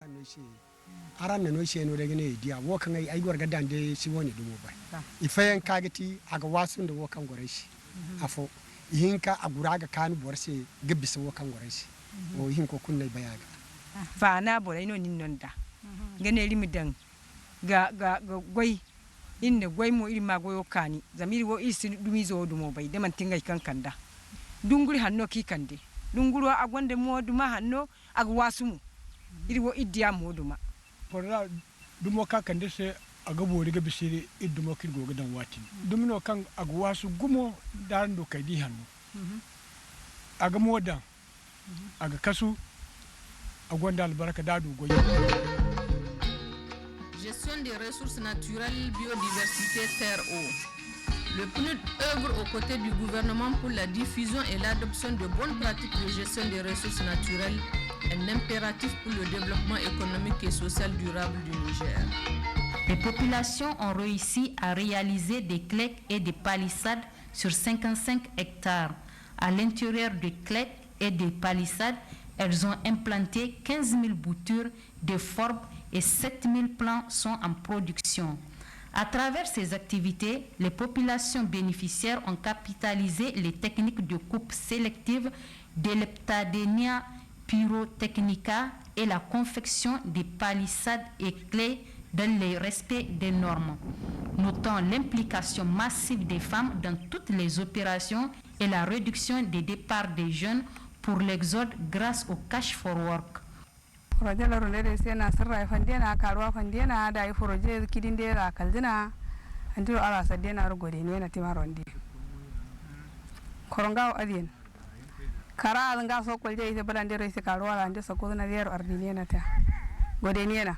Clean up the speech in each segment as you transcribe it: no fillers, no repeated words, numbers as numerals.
no she aran no she no daga ne dia wo kan ai gor gadan de shi woni dumo bai ifayan kagati aga wasun da wo kan gore shi afo yinka aguraga kan borse gabbisa wo kan gore shi o yin ko kunne bayaga fa na bore no nin nonda gane limidan ga goy inda goy mo iri magoyo kani zamiri wo isi dumi zo dumo bai de man tinga kan kanda dunguri hanno ki kande dunguro agonde moduma hanno agwasumu iri wo idiya moduma porra dumo ka kande se aga bori ga bisiri idumo kirgo ga dan wati dumino kan agwasu gumo dando kadi hanno aga modan aga kasu agonda albaraka dadu goyi. Gestion des ressources naturelles, biodiversité, terre-eau. Le PNUD œuvre aux côtés du gouvernement pour la diffusion et l'adoption de bonnes pratiques de gestion des ressources naturelles, un impératif pour le développement économique et social durable du Niger. Les populations ont réussi à réaliser des clèques et des palissades sur 55 hectares. À l'intérieur des clèques et des palissades, elles ont implanté 15 000 boutures de forbes et 7 000 plants sont en production. À travers ces activités, les populations bénéficiaires ont capitalisé les techniques de coupe sélective de l'Heptadenia pyrotechnica et la confection des palissades et clés dans le respect des normes. Notons l'implication massive des femmes dans toutes les opérations et la réduction des départs des jeunes pour l'exode grâce au cash for work. Projet la relais c'est na sirra fandena karwa fandena da projet kidinde ra kaldina andiro ala sadena rugode ne na timarondi koronga adien kara alanga so kolje ite balande rese karwa la ande sako na yero ardine na ta gode ne na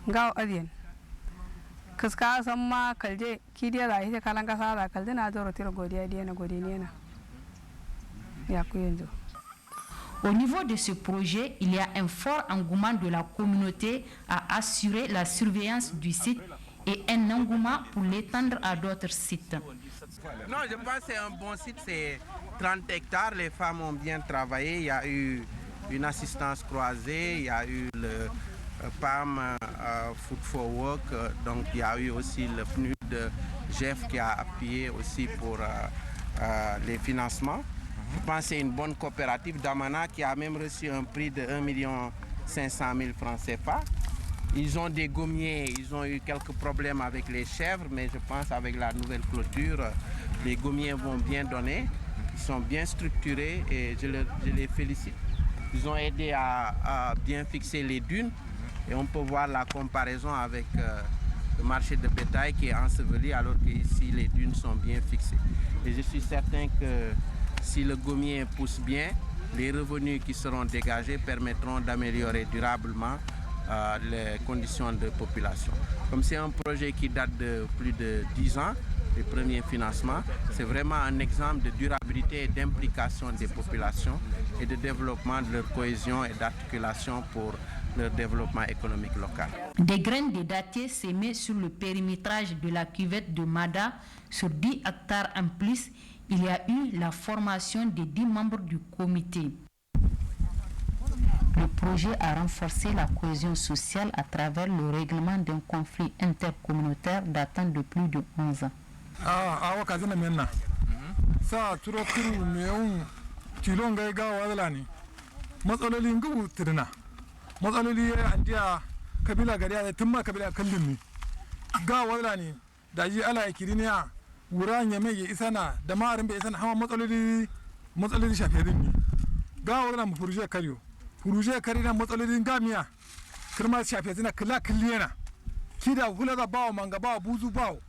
ngaw adien kaska samma kalje kidiya da ite kalanga sala kaldina doro tiro gode adien gode ne na ya kuyenzo. Au niveau de ce projet, il y a un fort engouement de la communauté à assurer la surveillance du site et un engouement pour l'étendre à d'autres sites. Non, je pense que c'est un bon site, c'est 30 hectares, les femmes ont bien travaillé, il y a eu une assistance croisée, il y a eu le PAM Food for Work, donc il y a eu aussi le PNUD de GEF qui a appuyé aussi pour les financements. Je pense que c'est une bonne coopérative d'Amana qui a même reçu un prix de 1 500 000 francs CFA. Ils ont des gommiers, ils ont eu quelques problèmes avec les chèvres, mais je pense qu'avec la nouvelle clôture, les gommiers vont bien donner. Ils sont bien structurés et je les félicite. Ils ont aidé à bien fixer les dunes et on peut voir la comparaison avec le marché de bétail qui est enseveli alors qu'ici les dunes sont bien fixées. Et je suis certain que si le gommier pousse bien, les revenus qui seront dégagés permettront d'améliorer durablement les conditions de population. Comme c'est un projet qui date de plus de 10 ans, les premiers financements, c'est vraiment un exemple de durabilité et d'implication des populations et de développement de leur cohésion et d'articulation pour leur développement économique local. Des graines de dattier sémées sur le périmétrage de la cuvette de Mada sur 10 hectares en plus. Il y a eu la formation des 10 membres du comité. Le projet a renforcé la cohésion sociale à travers le règlement d'un conflit intercommunautaire datant de plus de 11 ans. wuranya mai isana da marin bai isana hawa matsaloli shafe dinni ga wannan mu furuje kari na matsalolin gamiya kirma shafe zina kila killiyana kida hula da bawo manga bawo buzu bawo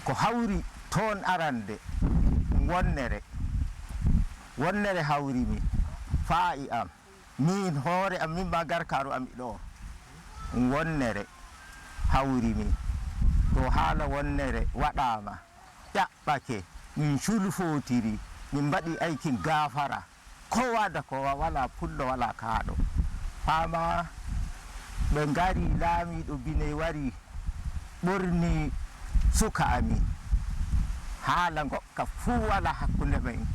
ko hawri ton arande wonnere hawri mi fa'i am min hore am min bagar karu am do wonnere hawri mi to hala wonnere waɗama ƴaɓɓake min culfotiri min mbaɗi aikin gafara kowa da kowa wala pullo wala kaaɗo fama ɓe ngari laamiɗo bine wari ɓorni suka amin haala goɗka fuu wala hakkunde men.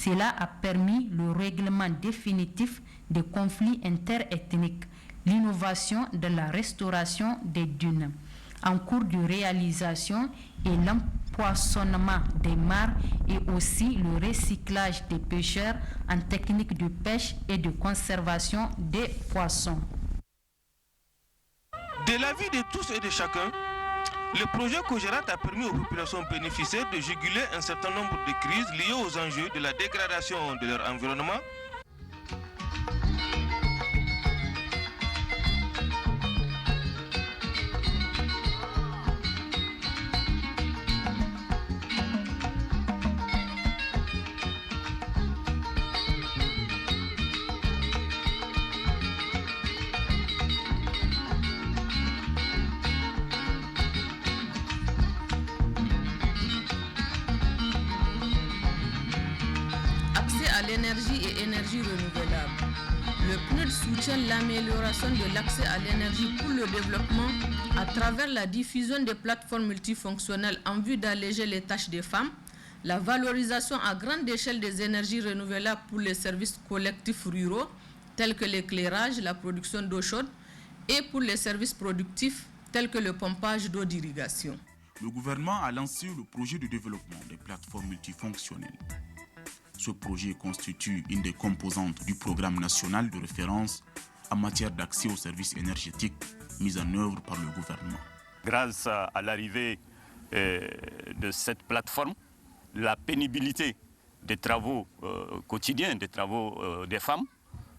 Cela a permis le règlement définitif des conflits interethniques, l'innovation de la restauration des dunes en cours de réalisation et l'empoisonnement des mares et aussi le recyclage des pêcheurs en technique de pêche et de conservation des poissons. De l'avis de tous et de chacun, le projet Cogerat a permis aux populations bénéficiaires de juguler un certain nombre de crises liées aux enjeux de la dégradation de leur environnement, l'énergie et énergie renouvelable. Le PNUD soutient l'amélioration de l'accès à l'énergie pour le développement à travers la diffusion des plateformes multifonctionnelles en vue d'alléger les tâches des femmes, la valorisation à grande échelle des énergies renouvelables pour les services collectifs ruraux tels que l'éclairage, la production d'eau chaude et pour les services productifs tels que le pompage d'eau d'irrigation. Le gouvernement a lancé le projet de développement des plateformes multifonctionnelles. Ce projet constitue une des composantes du programme national de référence en matière d'accès aux services énergétiques mis en œuvre par le gouvernement. Grâce à l'arrivée de cette plateforme, la pénibilité des travaux quotidiens, des travaux des femmes,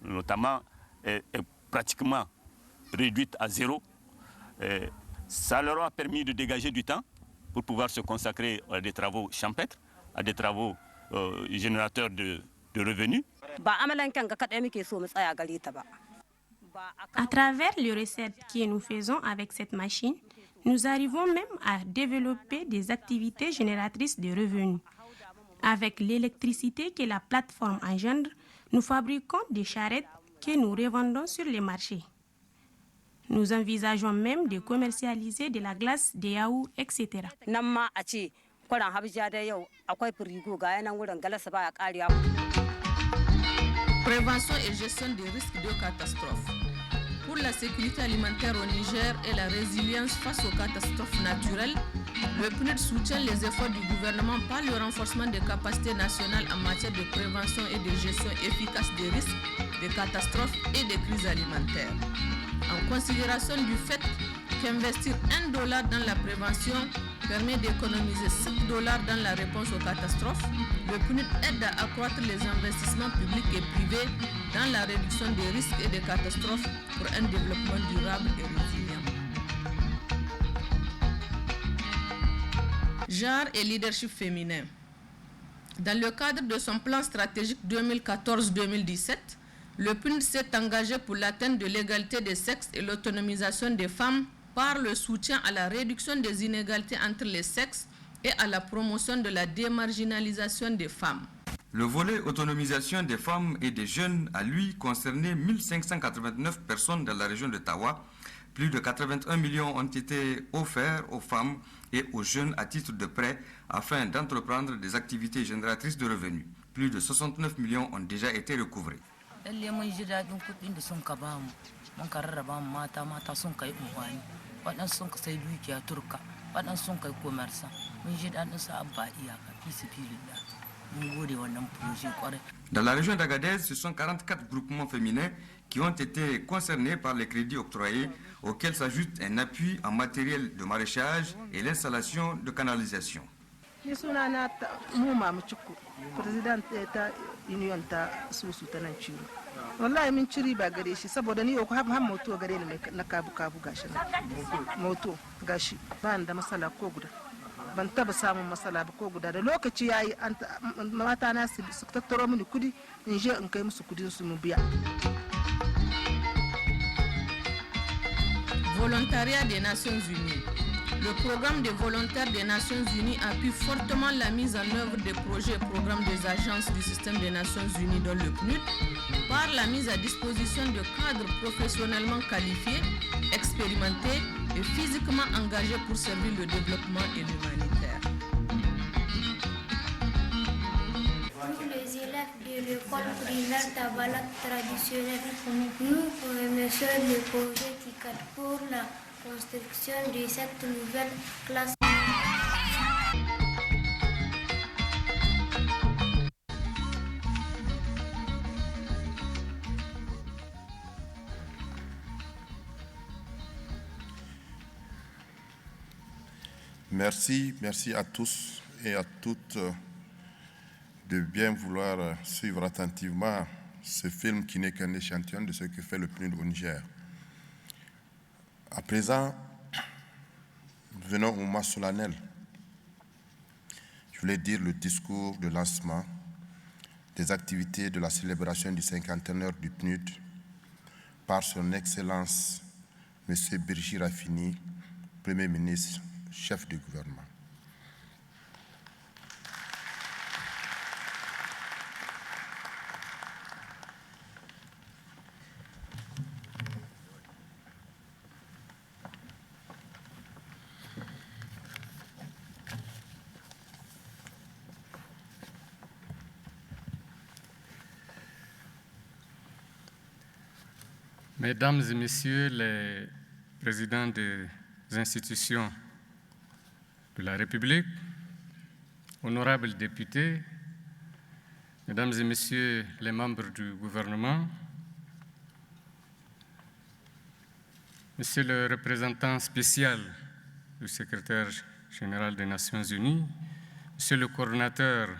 notamment, est pratiquement réduite à zéro. Ça leur a permis de dégager du temps pour pouvoir se consacrer à des travaux champêtres, à des travaux générateurs de revenus. À travers les recettes que nous faisons avec cette machine, nous arrivons même à développer des activités génératrices de revenus. Avec l'électricité que la plateforme engendre, nous fabriquons des charrettes que nous revendons sur les marchés. Nous envisageons même de commercialiser de la glace, des yaourts, etc. Prévention et gestion des risques de catastrophes. Pour la sécurité alimentaire au Niger et la résilience face aux catastrophes naturelles, le PNUD soutient les efforts du gouvernement par le renforcement des capacités nationales en matière de prévention et de gestion efficace des risques, des catastrophes et des crises alimentaires. En considération du fait qu'investir $1 dans la prévention permet d'économiser $7 dans la réponse aux catastrophes, le PNUD aide à accroître les investissements publics et privés dans la réduction des risques et des catastrophes pour un développement durable et résilient. Genre et leadership féminin. Dans le cadre de son plan stratégique 2014-2017, le PNUD s'est engagé pour l'atteinte de l'égalité des sexes et l'autonomisation des femmes par le soutien à la réduction des inégalités entre les sexes et à la promotion de la démarginalisation des femmes. Le volet autonomisation des femmes et des jeunes a lui concerné 1589 personnes dans la région de Tawa. Plus de 81 millions ont été offerts aux femmes et aux jeunes à titre de prêt afin d'entreprendre des activités génératrices de revenus. Plus de 69 millions ont déjà été recouvrés. Dans la région d'Agadez, ce sont 44 groupements féminins qui ont été concernés par les crédits octroyés, auxquels s'ajoute un appui en matériel de maraîchage et l'installation de canalisation. wallahi min ciri ba gare shi saboda ni ko har moto gare ni na kabu gashi moto gashi ba da masala ko guda ban taba samun masala ba ko guda da lokaci yayi mata na su tattaro mini kudi in je in kai musu kudin su mu biya. Volontariat des Nations Unies. Le programme des volontaires des Nations Unies appuie fortement la mise en œuvre des projets et programmes des agences du système des Nations Unies dans le PNUD par la mise à disposition de cadres professionnellement qualifiés, expérimentés et physiquement engagés pour servir le développement et l'humanitaire. Nous, les élèves élèves de l'école primaire Tabalak traditionnelle. Nous remercions le projet TICAD pour la construction de cette nouvelle classe. Merci à tous et à toutes de bien vouloir suivre attentivement ce film qui n'est qu'un échantillon de ce que fait le PNUD au Niger. À présent, venons au moment solennel. Je voulais dire le discours de lancement des activités de la célébration du cinquantenaire du PNUD par son Excellence M. Birji Rafini, Premier ministre, chef du gouvernement. Mesdames et Messieurs les présidents des institutions de la République, honorables députés, Mesdames et Messieurs les membres du gouvernement, Monsieur le représentant spécial du secrétaire général des Nations Unies, Monsieur le coordonnateur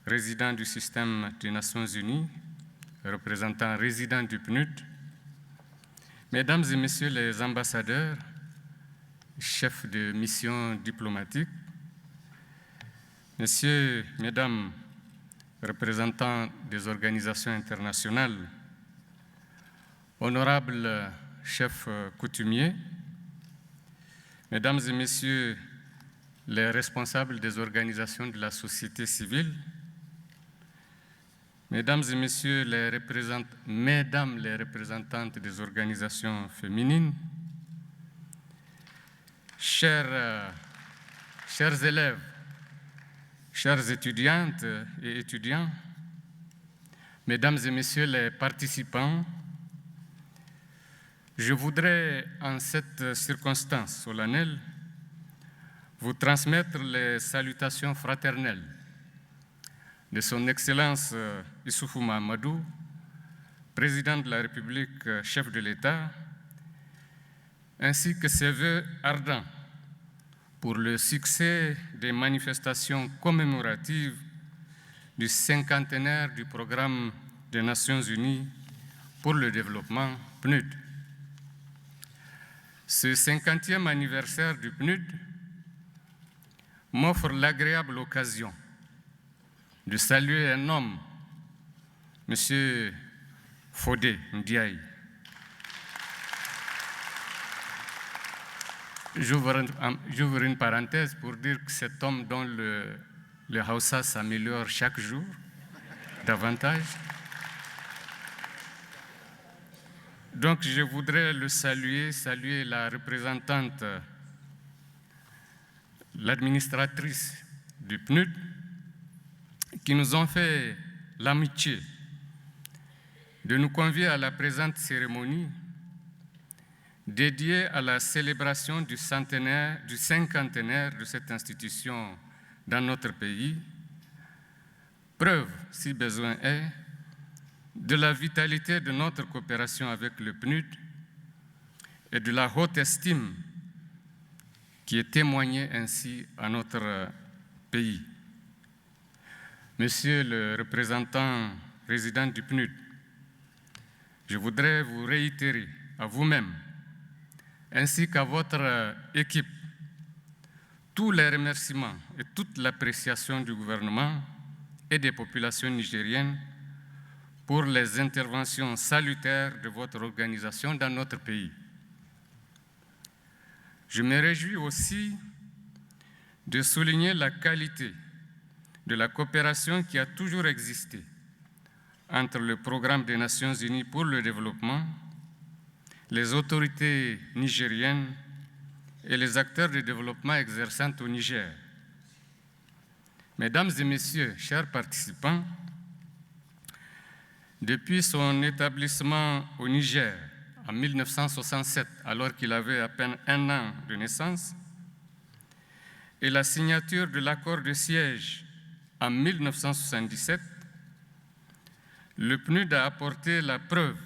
résident du système des Nations Unies, représentant résident du PNUD, Mesdames et Messieurs les ambassadeurs, chefs de mission diplomatique, Messieurs, Mesdames, représentants des organisations internationales, honorables chefs coutumiers, Mesdames et Messieurs les responsables des organisations de la société civile, Mesdames et Messieurs Mesdames les représentantes des organisations féminines, chers élèves, chères étudiantes et étudiants, Mesdames et Messieurs les participants, je voudrais, en cette circonstance solennelle, vous transmettre les salutations fraternelles de Son Excellence Issoufou Mahamadou, Président de la République, chef de l'État, ainsi que ses vœux ardents pour le succès des manifestations commémoratives du cinquantenaire du programme des Nations Unies pour le développement PNUD. Ce 50e anniversaire du PNUD m'offre l'agréable occasion de saluer un homme, M. Fodé Ndiaye. J'ouvre une parenthèse pour dire que cet homme dont le Hausa s'améliore chaque jour davantage. Donc je voudrais le saluer la représentante, l'administratrice du PNUD, qui nous ont fait l'amitié de nous convier à la présente cérémonie dédiée à la célébration du cinquantenaire de cette institution dans notre pays, preuve, si besoin est, de la vitalité de notre coopération avec le PNUD et de la haute estime qui est témoignée ainsi à notre pays. Monsieur le représentant résident du PNUD, je voudrais vous réitérer à vous-même ainsi qu'à votre équipe tous les remerciements et toute l'appréciation du gouvernement et des populations nigériennes pour les interventions salutaires de votre organisation dans notre pays. Je me réjouis aussi de souligner la qualité de la coopération qui a toujours existé entre le Programme des Nations Unies pour le développement, les autorités nigériennes et les acteurs de développement exerçant au Niger. Mesdames et Messieurs, chers participants, Depuis son établissement au Niger en 1967, alors qu'il avait à peine 1 an de naissance, et la signature de l'accord de siège en 1977, le PNUD a apporté la preuve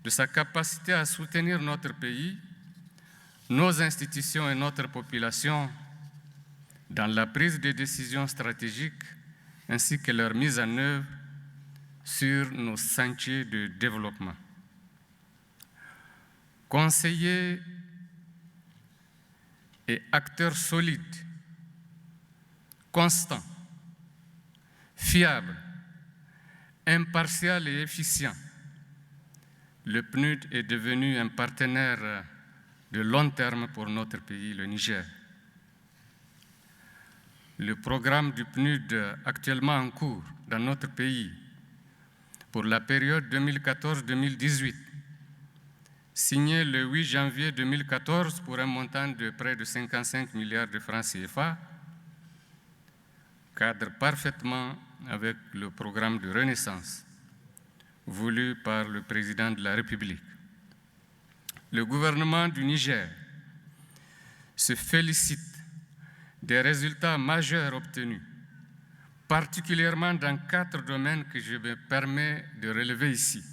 de sa capacité à soutenir notre pays, nos institutions et notre population dans la prise de décisions stratégiques ainsi que leur mise en œuvre sur nos sentiers de développement. Conseiller et acteur solide, constant, fiable, impartial et efficient, le PNUD est devenu un partenaire de long terme pour notre pays, le Niger. Le programme du PNUD actuellement en cours dans notre pays pour la période 2014-2018, signé le 8 janvier 2014 pour un montant de près de 55 milliards de francs CFA, cadre parfaitement avec le programme de renaissance voulu par le président de la République. Le gouvernement du Niger se félicite des résultats majeurs obtenus, particulièrement dans 4 domaines que je me permets de relever ici.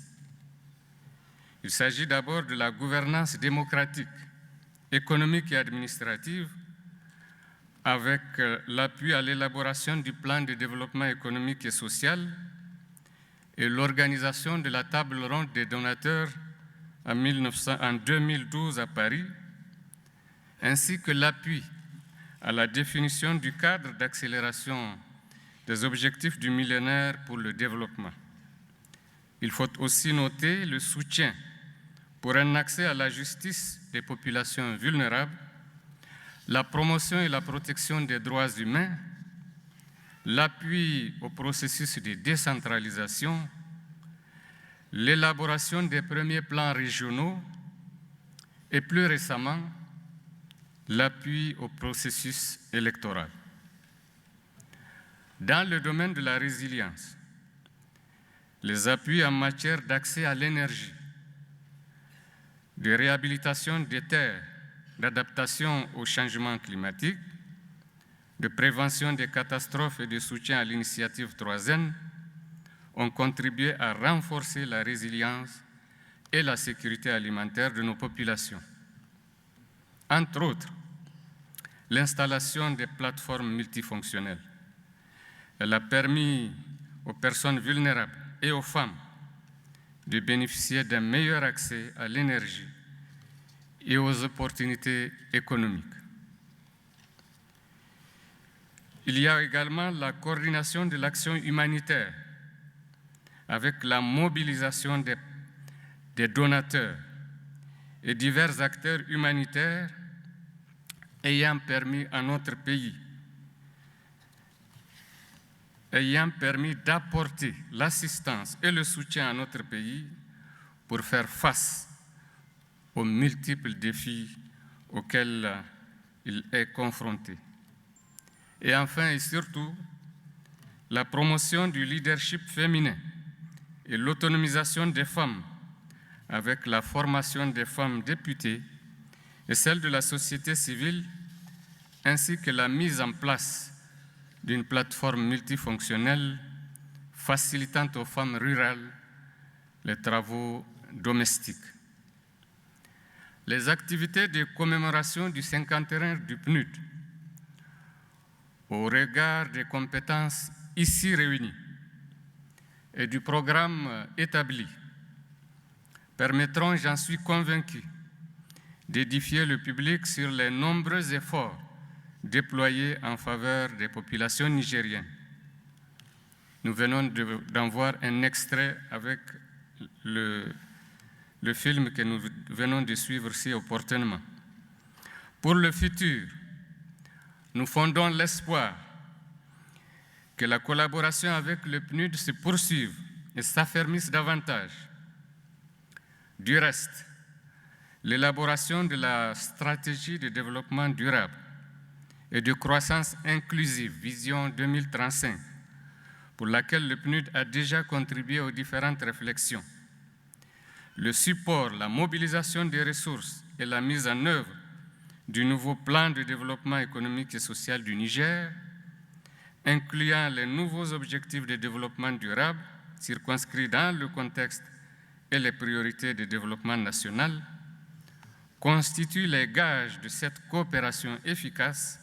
Il s'agit d'abord de la gouvernance démocratique, économique et administrative, avec l'appui à l'élaboration du plan de développement économique et social et l'organisation de la table ronde des donateurs en 2012 à Paris, ainsi que l'appui à la définition du cadre d'accélération des objectifs du millénaire pour le développement. Il faut aussi noter le soutien pour un accès à la justice des populations vulnérables, la promotion et la protection des droits humains, l'appui au processus de décentralisation, l'élaboration des premiers plans régionaux et plus récemment, l'appui au processus électoral. Dans le domaine de la résilience, les appuis en matière d'accès à l'énergie, de réhabilitation des terres, d'adaptation au changement climatique, de prévention des catastrophes et de soutien à l'initiative 3N ont contribué à renforcer la résilience et la sécurité alimentaire de nos populations. Entre autres, l'installation des plateformes multifonctionnelles. Elle a permis aux personnes vulnérables et aux femmes de bénéficier d'un meilleur accès à l'énergie et aux opportunités économiques. Il y a également la coordination de l'action humanitaire avec la mobilisation des donateurs et divers acteurs humanitaires ayant permis à notre pays, d'apporter l'assistance et le soutien à notre pays pour faire face aux multiples défis auxquels il est confronté. Et enfin et surtout, la promotion du leadership féminin et l'autonomisation des femmes avec la formation des femmes députées et celle de la société civile, ainsi que la mise en place d'une plateforme multifonctionnelle facilitant aux femmes rurales les travaux domestiques. Les activités de commémoration du cinquantenaire du PNUD, au regard des compétences ici réunies et du programme établi, permettront, j'en suis convaincu, d'édifier le public sur les nombreux efforts déployés en faveur des populations nigériennes. Nous venons d'en voir un extrait avec le film que nous venons de suivre si opportunément. Pour le futur, nous fondons l'espoir que la collaboration avec le PNUD se poursuive et s'affermisse davantage. Du reste, l'élaboration de la stratégie de développement durable et de croissance inclusive, vision 2035, pour laquelle le PNUD a déjà contribué aux différentes réflexions. Le support, la mobilisation des ressources et la mise en œuvre du nouveau plan de développement économique et social du Niger, incluant les nouveaux objectifs de développement durable circonscrits dans le contexte et les priorités de développement national, constituent les gages de cette coopération efficace